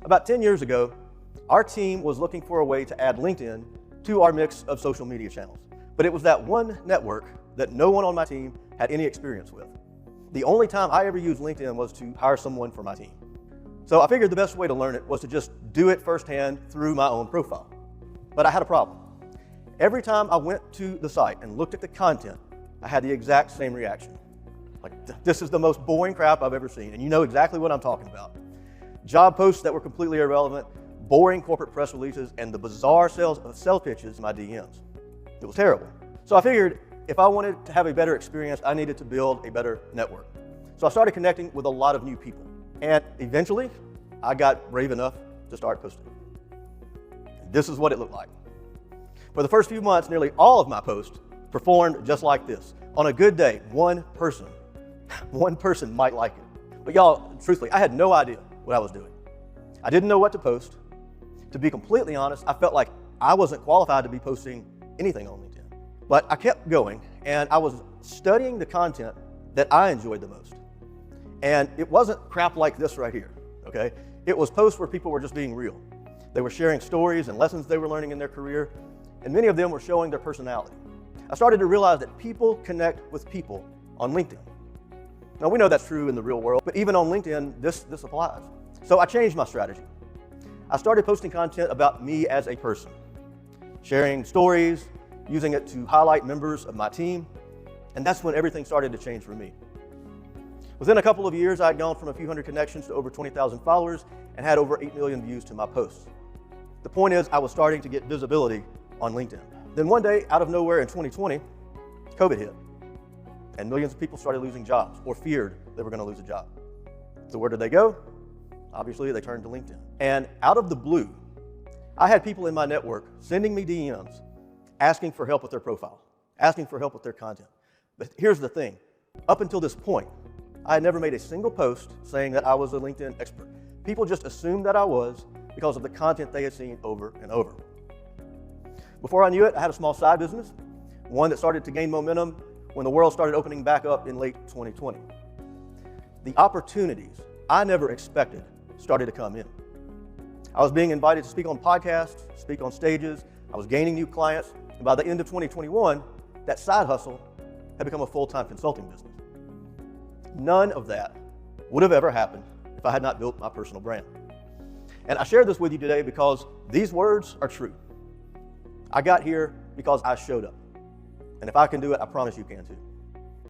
About 10 years ago, our team was looking for a way to add LinkedIn to our mix of social media channels. But it was that one network that no one on my team had any experience with. The only time I ever used LinkedIn was to hire someone for my team. So I figured the best way to learn it was to just do it firsthand through my own profile. But I had a problem. Every time I went to the site and looked at the content, I had the exact same reaction. Like, this is the most boring crap I've ever seen, and you know exactly what I'm talking about. Job posts that were completely irrelevant, boring corporate press releases, and the bizarre sales pitches in my DMs. It was terrible. So I figured if I wanted to have a better experience, I needed to build a better network. So I started connecting with a lot of new people. And eventually, I got brave enough to start posting. This is what it looked like. For the first few months, nearly all of my posts performed just like this. On a good day, one person might like it. But y'all, truthfully, I had no idea what I was doing. I didn't know what to post. To be completely honest, I felt like I wasn't qualified to be posting anything on LinkedIn. But I kept going, and I was studying the content that I enjoyed the most. And it wasn't crap like this right here, okay? It was posts where people were just being real. They were sharing stories and lessons they were learning in their career, and many of them were showing their personality. I started to realize that people connect with people on LinkedIn. Now, we know that's true in the real world, but even on LinkedIn, this applies. So I changed my strategy. I started posting content about me as a person, sharing stories, using it to highlight members of my team, and that's when everything started to change for me. Within a couple of years, I had gone from a few hundred connections to over 20,000 followers and had over 8 million views to my posts. The point is, I was starting to get visibility on LinkedIn. Then one day, out of nowhere in 2020, COVID hit, and millions of people started losing jobs or feared they were going to lose a job. So where did they go? Obviously, they turned to LinkedIn. And out of the blue, I had people in my network sending me DMs asking for help with their profile, asking for help with their content. But here's the thing. Up until this point, I had never made a single post saying that I was a LinkedIn expert. People just assumed that I was because of the content they had seen over and over. Before I knew it, I had a small side business, one that started to gain momentum when the world started opening back up in late 2020. The opportunities I never expected started to come in. I was being invited to speak on podcasts, speak on stages. I was gaining new clients. And by the end of 2021, that side hustle had become a full-time consulting business. None of that would have ever happened if I had not built my personal brand. And I share this with you today because these words are true. I got here because I showed up. And if I can do it, I promise you can too.